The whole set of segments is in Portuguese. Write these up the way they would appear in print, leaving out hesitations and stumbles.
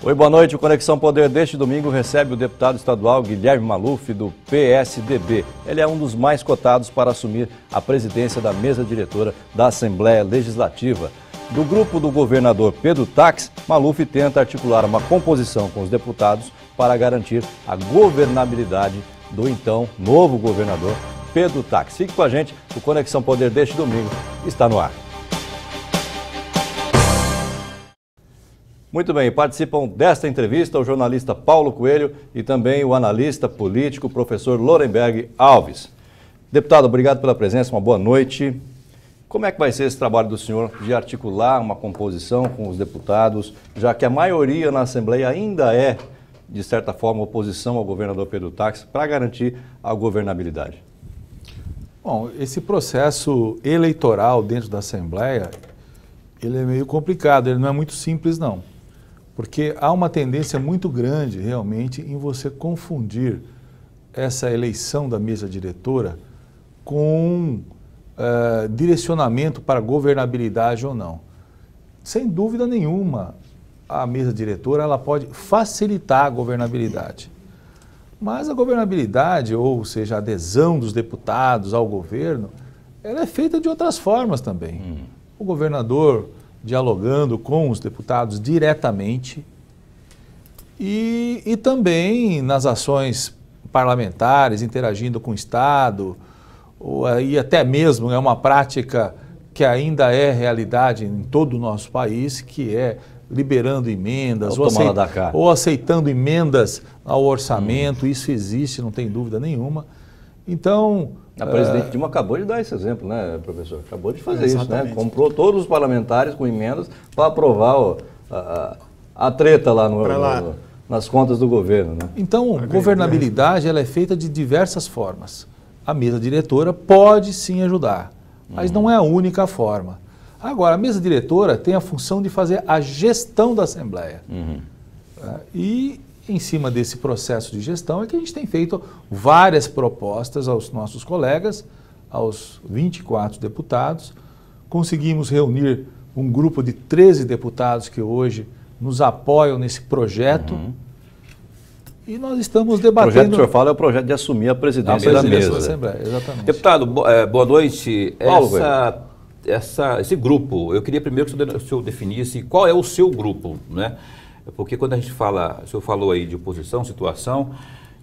Oi, boa noite. O Conexão Poder deste domingo recebe o deputado estadual Guilherme Maluf, do PSDB. Ele é um dos mais cotados para assumir a presidência da mesa diretora da Assembleia Legislativa. Do grupo do governador Pedro Taques, Maluf tenta articular uma composição com os deputados para garantir a governabilidade do então novo governador Pedro Taques. Fique com a gente, o Conexão Poder deste domingo está no ar. Muito bem, participam desta entrevista o jornalista Paulo Coelho e também o analista político, professor Lorenberg Alves. Deputado, obrigado pela presença, uma boa noite. Como é que vai ser esse trabalho do senhor de articular uma composição com os deputados, já que a maioria na Assembleia ainda é, de certa forma, oposição ao governador Pedro Taques, para garantir a governabilidade? Bom, esse processo eleitoral dentro da Assembleia, ele é meio complicado, ele não é muito simples não. Porque há uma tendência muito grande, realmente, em você confundir essa eleição da mesa diretora com direcionamento para governabilidade ou não. Sem dúvida nenhuma, a mesa diretora ela pode facilitar a governabilidade. Mas a governabilidade, ou seja, a adesão dos deputados ao governo, ela é feita de outras formas também. O governador dialogando com os deputados diretamente e também nas ações parlamentares, interagindo com o Estado, e até mesmo é uma prática que ainda é realidade em todo o nosso país, que é liberando emendas ou aceitando emendas ao orçamento. Isso existe, não tem dúvida nenhuma. Então, a presidente Dilma acabou de dar esse exemplo, né, professor? Acabou de fazer isso, né? Comprou todos os parlamentares com emendas para aprovar a treta lá, nas contas do governo, né? Então, governabilidade ela é feita de diversas formas. A mesa diretora pode sim ajudar, mas não é a única forma. Agora, a mesa diretora tem a função de fazer a gestão da Assembleia. E em cima desse processo de gestão é que a gente tem feito várias propostas aos nossos colegas, aos 24 deputados. Conseguimos reunir um grupo de 13 deputados que hoje nos apoiam nesse projeto. E nós estamos debatendo... O projeto que o senhor fala é o projeto de assumir a presidência da mesa da Assembleia, exatamente. Deputado, boa noite. Esse grupo, eu queria primeiro que o senhor definisse qual é o seu grupo, né? Porque quando a gente fala, o senhor falou aí de oposição, situação,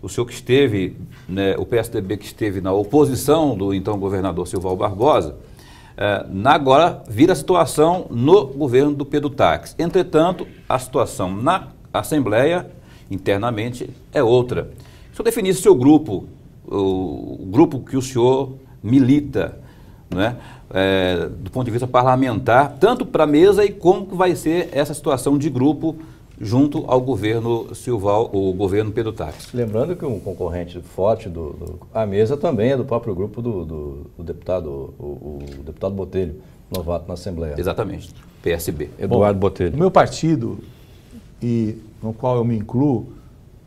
o senhor que esteve, né, o PSDB que esteve na oposição do então governador Silval Barbosa, agora vira a situação no governo do Pedro Taques. Entretanto, a situação na Assembleia, internamente, é outra. Se o senhor definisse seu grupo, o grupo que o senhor milita, né, do ponto de vista parlamentar, tanto para a mesa e como que vai ser essa situação de grupo junto ao governo Silval, o governo Pedro Taques. Lembrando que um concorrente forte à mesa também é do próprio grupo do deputado, o deputado Botelho, novato na Assembleia. Exatamente, PSB. Eduardo Botelho. O meu partido, e no qual eu me incluo,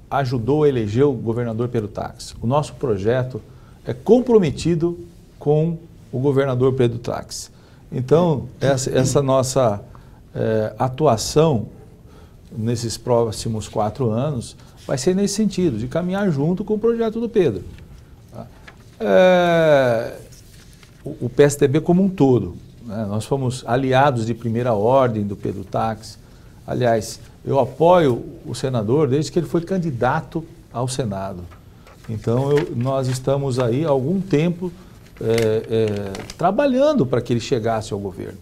ajudou a eleger o governador Pedro Taques. O nosso projeto é comprometido com o governador Pedro Taques. Então, essa nossa atuação nesses próximos 4 anos vai ser nesse sentido, de caminhar junto com o projeto do Pedro. O PSDB como um todo, né? Nós fomos aliados de primeira ordem do Pedro Taques. Aliás, eu apoio o senador desde que ele foi candidato ao Senado. Então, nós estamos aí há algum tempo trabalhando para que ele chegasse ao governo.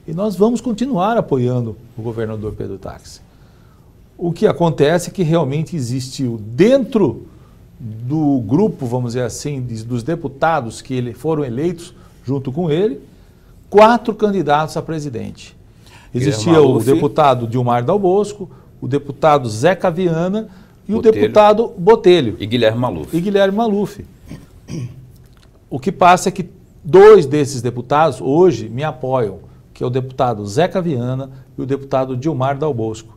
E nós vamos continuar apoiando o governador Pedro Taques. O que acontece é que realmente existiu dentro do grupo, vamos dizer assim, dos deputados que foram eleitos junto com ele, 4 candidatos a presidente. Existia o deputado Dilmar Dal Bosco, o deputado Zeca Viana e o deputado Botelho. E Guilherme Maluf. O que passa é que 2 desses deputados hoje me apoiam, que é o deputado Zeca Viana e o deputado Dilmar Dal Bosco.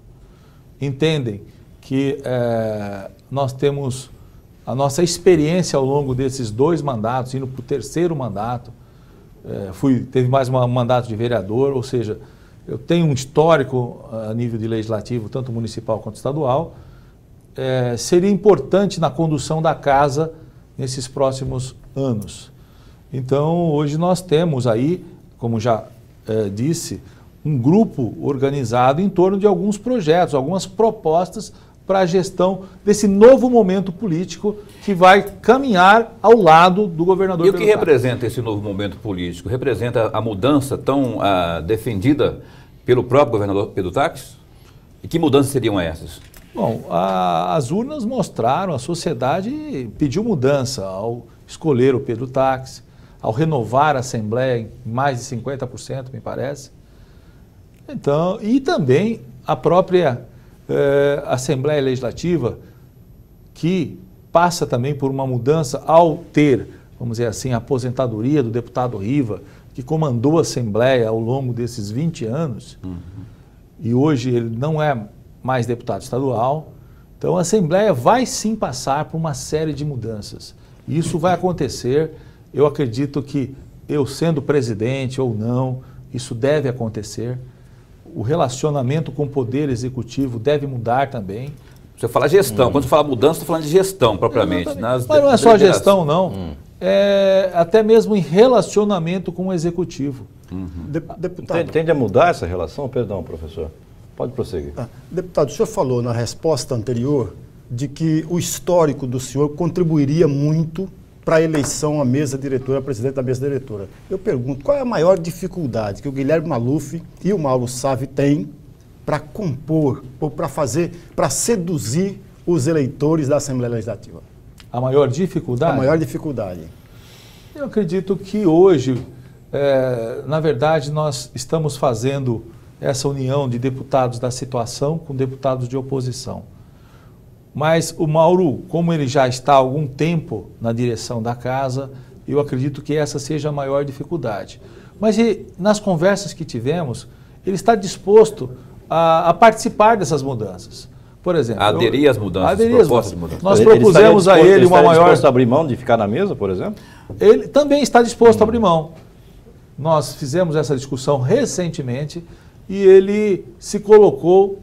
Entendem que nós temos a nossa experiência ao longo desses 2 mandatos, indo para o 3º mandato, teve mais um mandato de vereador, ou seja, eu tenho um histórico a nível de legislativo, tanto municipal quanto estadual, seria importante na condução da casa nesses próximos anos. Então, hoje nós temos aí, como já disse, um grupo organizado em torno de alguns projetos, algumas propostas para a gestão desse novo momento político que vai caminhar ao lado do governador Pedro Táxi. E o que representa esse novo momento político? Representa a mudança tão defendida pelo próprio governador Pedro Táxi? E que mudanças seriam essas? Bom, as urnas mostraram, a sociedade pediu mudança ao escolher o Pedro Táxi, ao renovar a Assembleia em mais de 50%, me parece. Então, e também a própria Assembleia Legislativa, que passa também por uma mudança ao ter, vamos dizer assim, a aposentadoria do deputado Riva, que comandou a Assembleia ao longo desses 20 anos, e hoje ele não é mais deputado estadual. Então a Assembleia vai sim passar por uma série de mudanças. Isso vai acontecer, eu acredito que eu sendo presidente ou não, isso deve acontecer. O relacionamento com o Poder Executivo deve mudar também. Você fala gestão, quando você fala mudança, você está falando de gestão propriamente. Mas não é só gestão, não. É até mesmo em relacionamento com o Executivo. Deputado. Tende a mudar essa relação? Perdão, professor. Pode prosseguir. Deputado, o senhor falou na resposta anterior de que o histórico do senhor contribuiria muito para a eleição à mesa diretora, presidente da mesa diretora. Eu pergunto, qual é a maior dificuldade que o Guilherme Maluf e o Mauro Savi têm para compor, ou para seduzir os eleitores da Assembleia Legislativa? A maior dificuldade? A maior dificuldade. Eu acredito que hoje, na verdade, nós estamos fazendo essa união de deputados da situação com deputados de oposição. Mas o Mauro, como ele já está há algum tempo na direção da casa, eu acredito que essa seja a maior dificuldade. Mas nas conversas que tivemos, ele está disposto a participar dessas mudanças. Por exemplo, aderir às mudanças, propostas de mudança. Nós propusemos a ele uma maior... Ele está disposto a abrir mão de ficar na mesa, por exemplo? Ele também está disposto a abrir mão. Nós fizemos essa discussão recentemente e ele se colocou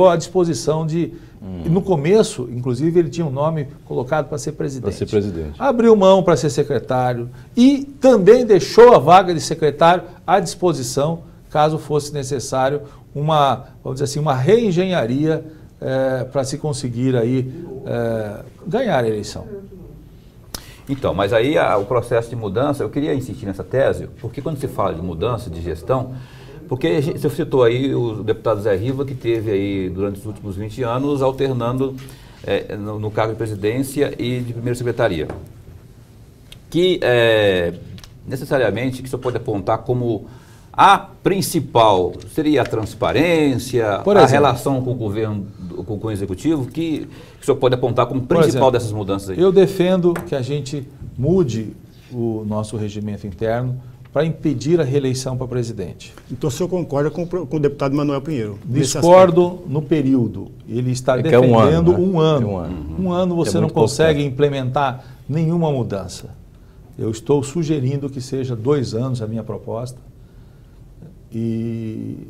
à disposição de... No começo, inclusive, ele tinha um nome colocado para ser presidente. Para ser presidente. Abriu mão para ser secretário e também deixou a vaga de secretário à disposição, caso fosse necessário vamos dizer assim, uma reengenharia para se conseguir aí ganhar a eleição. Então, mas aí o processo de mudança, eu queria insistir nessa tese, porque quando se fala de mudança de gestão, porque você citou aí o deputado Zé Riva, que teve aí durante os últimos 20 anos alternando no cargo de presidência e de primeira secretaria. Que necessariamente que você pode apontar como a principal seria a transparência, a relação com o governo, com o executivo, que o senhor pode apontar como principal dessas mudanças aí. Eu defendo que a gente mude o nosso regimento interno para impedir a reeleição para presidente. Então o senhor concorda com o deputado Manuel Pinheiro? Discordo no período. Ele está defendendo um ano. Um ano você não consegue implementar nenhuma mudança. Eu estou sugerindo que seja 2 anos a minha proposta. E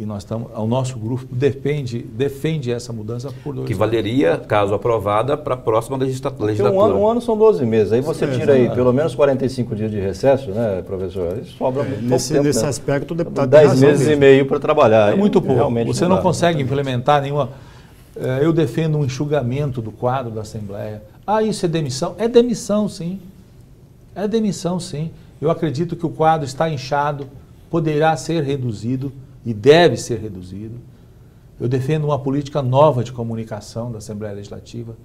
nós estamos, o nosso grupo defende essa mudança por 2 anos. Que valeria, caso aprovada, para a próxima legislatura. Um ano são 12 meses. Aí você tira aí pelo menos 45 dias de recesso, né, professor? Isso sobra muito tempo, nesse aspecto, o deputado 10 meses e meio para trabalhar. É muito pouco. Você não consegue implementar nenhuma... Eu defendo um enxugamento do quadro da Assembleia. Isso é demissão? É demissão, sim. É demissão, sim. Eu acredito que o quadro está inchado, poderá ser reduzido e deve ser reduzido. Eu defendo uma política nova de comunicação da Assembleia Legislativa.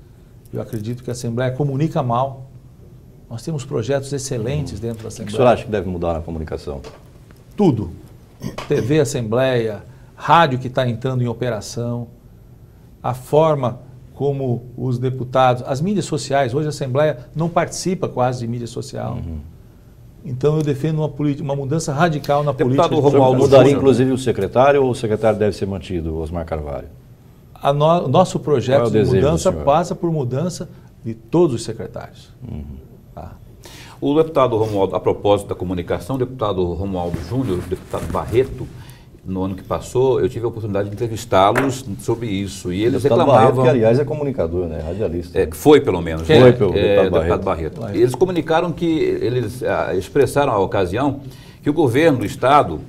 Eu acredito que a Assembleia comunica mal. Nós temos projetos excelentes dentro da Assembleia. O que o senhor acha que deve mudar na comunicação? Tudo. TV Assembleia, rádio que está entrando em operação, a forma como os deputados, as mídias sociais, hoje a Assembleia não participa quase de mídia social. Então eu defendo uma mudança radical na política. Deputado Romualdo mudaria inclusive o secretário ou o secretário deve ser mantido, Osmar Carvalho? Nosso projeto de mudança passa por mudança de todos os secretários. O deputado Romualdo, a propósito da comunicação, o deputado Romualdo Júnior, o deputado Barreto, no ano que passou, eu tive a oportunidade de entrevistá-los sobre isso. E eles deputado reclamavam... Barreto, que aliás é comunicador, né? Radialista. Foi, pelo menos. Foi, pelo deputado Barreto. Eles comunicaram que, eles expressaram à ocasião que o governo do Estado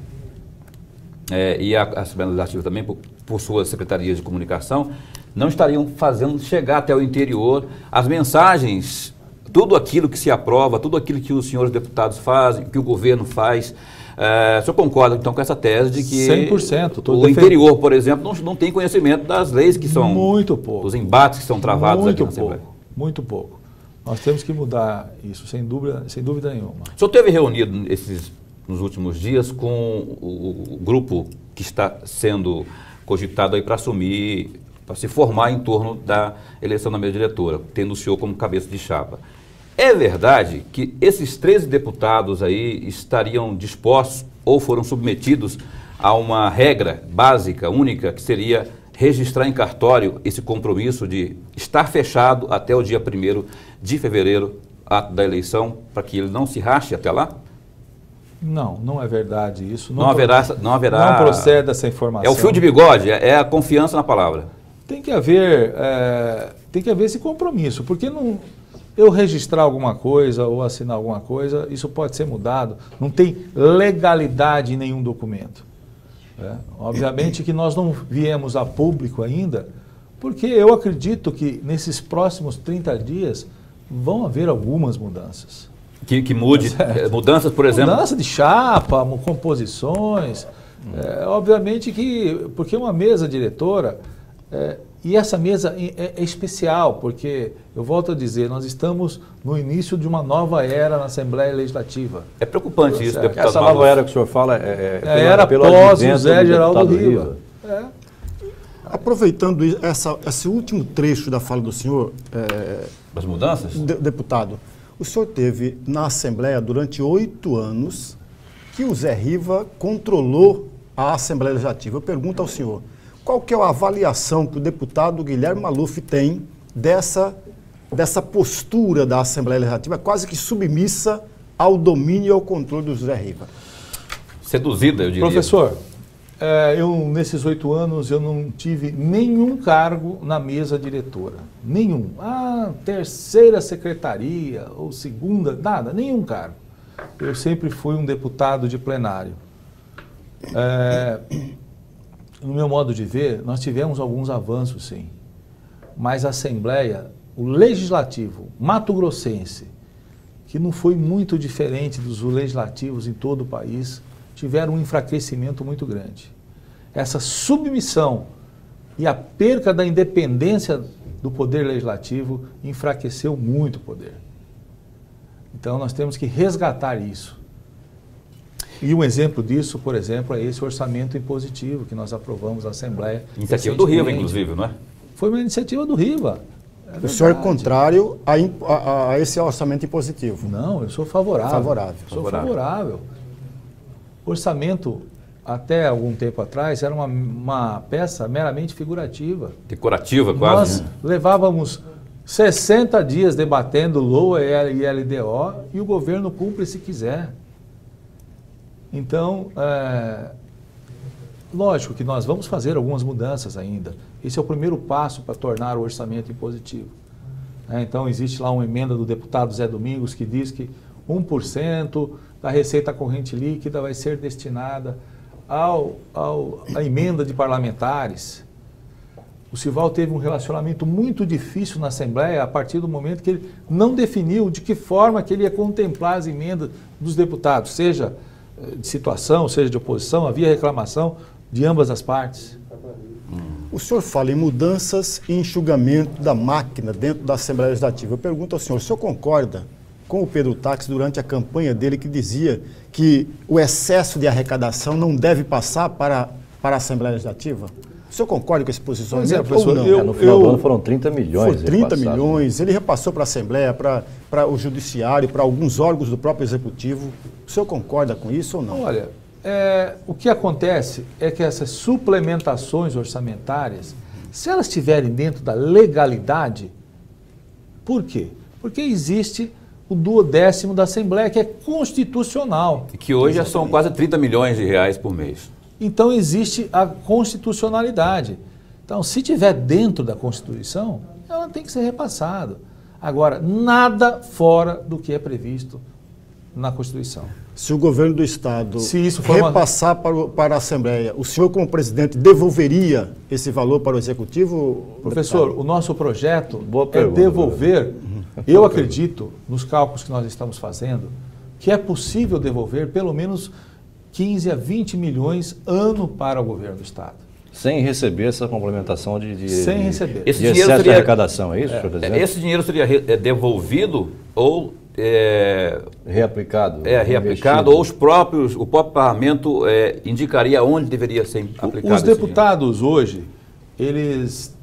e a Assembleia Legislativa também, por suas secretarias de comunicação, não estariam fazendo chegar até o interior as mensagens, tudo aquilo que se aprova, tudo aquilo que os senhores deputados fazem, que o governo faz. O senhor concorda, então, com essa tese de que 100%, o interior, por exemplo, não tem conhecimento das leis que são... Muito pouco. Dos embates que são travados muito aqui na Assembleia? Muito pouco. Nós temos que mudar isso, sem dúvida nenhuma. O senhor teve reunido nos últimos dias com o grupo que está sendo cogitado aí para assumir, para se formar em torno da eleição da mesa diretora, tendo o senhor como cabeça de chapa. É verdade que esses 13 deputados aí estariam dispostos ou foram submetidos a uma regra básica, única, que seria registrar em cartório esse compromisso de estar fechado até o dia 1º de fevereiro, ato da eleição, para que ele não se rache até lá? Não é verdade isso. Não haverá... Não procede essa informação. É o fio de bigode, é a confiança na palavra. Tem que haver esse compromisso, porque eu registrar alguma coisa ou assinar alguma coisa, isso pode ser mudado. Não tem legalidade em nenhum documento. Obviamente que nós não viemos a público ainda, porque eu acredito que nesses próximos 30 dias vão haver algumas mudanças. Que mude, mudanças, por exemplo? Mudança de chapa, composições. Obviamente que, porque uma mesa diretora... E essa mesa é especial, porque, eu volto a dizer, nós estamos no início de uma nova era na Assembleia Legislativa. É preocupante isso, deputado Essa nova era que o senhor fala era pós o Zé Geraldo Riva. Aproveitando esse último trecho da fala do senhor... As mudanças? Deputado, o senhor teve na Assembleia durante 8 anos que o Zé Riva controlou a Assembleia Legislativa. Eu pergunto ao senhor... Qual que é a avaliação que o deputado Guilherme Maluf tem dessa postura da Assembleia Legislativa, quase que submissa ao domínio e ao controle do Zé Riva? Seduzida, eu diria. Professor, nesses 8 anos eu não tive nenhum cargo na mesa diretora. Nenhum. Terceira secretaria ou segunda, nada, nenhum cargo. Eu sempre fui um deputado de plenário. No meu modo de ver, nós tivemos alguns avanços, sim. Mas a Assembleia, o Legislativo mato-grossense, que não foi muito diferente dos legislativos em todo o país, tiveram um enfraquecimento muito grande. Essa submissão e a perca da independência do Poder Legislativo enfraqueceu muito o poder. Então, nós temos que resgatar isso. E um exemplo disso, por exemplo, é esse orçamento impositivo que nós aprovamos na Assembleia. Iniciativa do Riva, inclusive, não é? Foi uma iniciativa do Riva. O senhor é contrário a esse orçamento impositivo? Não, eu sou favorável. Sou favorável. Orçamento, até algum tempo atrás, era uma peça meramente figurativa. Decorativa, quase. Nós levávamos 60 dias debatendo LOA e LDO e o governo cumpre se quiser. Então, lógico que nós vamos fazer algumas mudanças ainda. Esse é o primeiro passo para tornar o orçamento impositivo. Então, existe lá uma emenda do deputado Zé Domingos que diz que 1% da receita corrente líquida vai ser destinada à emenda de parlamentares. O Sival teve um relacionamento muito difícil na Assembleia a partir do momento que ele não definiu de que forma que ele ia contemplar as emendas dos deputados, seja de situação, seja de oposição, havia reclamação de ambas as partes. O senhor fala em mudanças e enxugamento da máquina dentro da Assembleia Legislativa. Eu pergunto ao senhor, o senhor concorda com o Pedro Táxi durante a campanha dele que dizia que o excesso de arrecadação não deve passar para a Assembleia Legislativa? O senhor concorda com esse posicionamento ou não? No final do ano foram 30 milhões. Foi 30 milhões, ele repassou para a Assembleia, para o Judiciário, para alguns órgãos do próprio Executivo. O senhor concorda com isso ou não? Olha, o que acontece é que essas suplementações orçamentárias, se elas estiverem dentro da legalidade, por quê? Porque existe o 12º da Assembleia, que é constitucional. E que hoje são quase 30 milhões de reais por mês. então existe a constitucionalidade. Então, se estiver dentro da Constituição, ela tem que ser repassada. Agora, nada fora do que é previsto na Constituição. Se o governo do Estado Se isso for repassar para a Assembleia, o senhor, como presidente, devolveria esse valor para o Executivo? Professor, o nosso projeto é devolver. Eu acredito, nos cálculos que nós estamos fazendo, que é possível devolver pelo menos 15 a 20 milhões ano para o governo do Estado. Sem receber essa complementação Sem receber. Esse de dinheiro excesso de seria, arrecadação, é isso? que o senhor está dizendo? esse dinheiro seria devolvido ou reaplicado? reaplicado, ou o próprio parlamento indicaria onde deveria ser aplicado? Os deputados hoje, eles,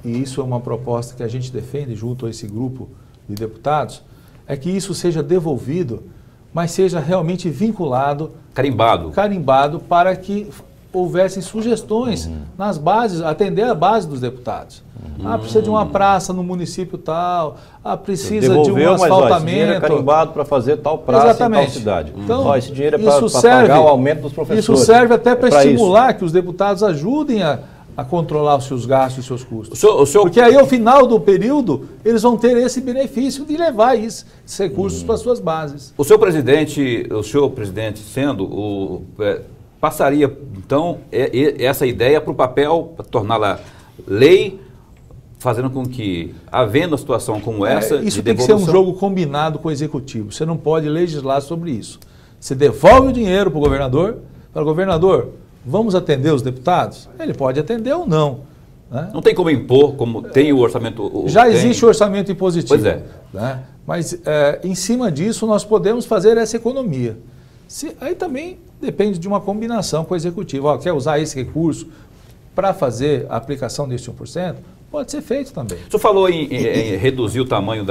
e isso é uma proposta que a gente defende junto a esse grupo de deputados, é que isso seja devolvido, mas seja realmente vinculado, carimbado para que houvessem sugestões nas bases, atender a base dos deputados. Precisa de uma praça no município tal, precisa de um asfaltamento. Esse dinheiro é carimbado para fazer tal praça em tal cidade. Então, esse dinheiro é para pagar o aumento dos professores. Isso serve até para estimular que os deputados ajudem a controlar os seus gastos e seus custos. Porque aí, ao final do período, eles vão ter esse benefício de levar esses recursos para suas bases. O senhor presidente sendo passaria, então, essa ideia para o papel, para torná-la lei, fazendo com que, havendo uma situação como essa, isso tem que ser um jogo combinado com o Executivo. Você não pode legislar sobre isso. Você devolve o dinheiro para o governador, fala, governador, vamos atender os deputados? Ele pode atender ou não. Né? Não tem como impor, como tem o orçamento... Já existe o orçamento impositivo. Pois é. Né? Mas, em cima disso, nós podemos fazer essa economia. Aí também depende de uma combinação com o Executivo. Quer usar esse recurso para fazer a aplicação desse 1%? Pode ser feito também. O senhor falou em reduzir o tamanho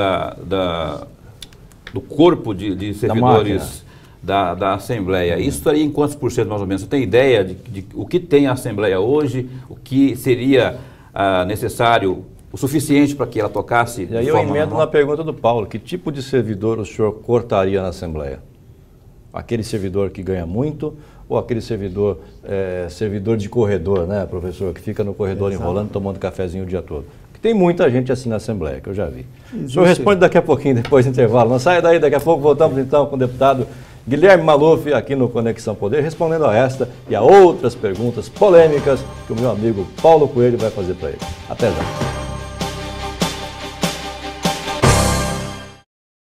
do corpo de servidores da Assembleia. Isso estaria em quantos por cento mais ou menos? Você tem ideia de o que tem a Assembleia hoje, o que seria necessário, o suficiente para que ela tocasse? E aí eu emendo na pergunta do Paulo, que tipo de servidor o senhor cortaria na Assembleia? Aquele servidor que ganha muito ou aquele servidor de corredor, né, professor, que fica no corredor enrolando, tomando cafezinho o dia todo? Porque tem muita gente assim na Assembleia, que eu já vi. O senhor responde daqui a pouquinho, depois do intervalo. Não saia daí, daqui a pouco voltamos então com o deputado Guilherme Maluf, aqui no Conexão Poder, respondendo a esta e a outras perguntas polêmicas que o meu amigo Paulo Coelho vai fazer para ele. Até já.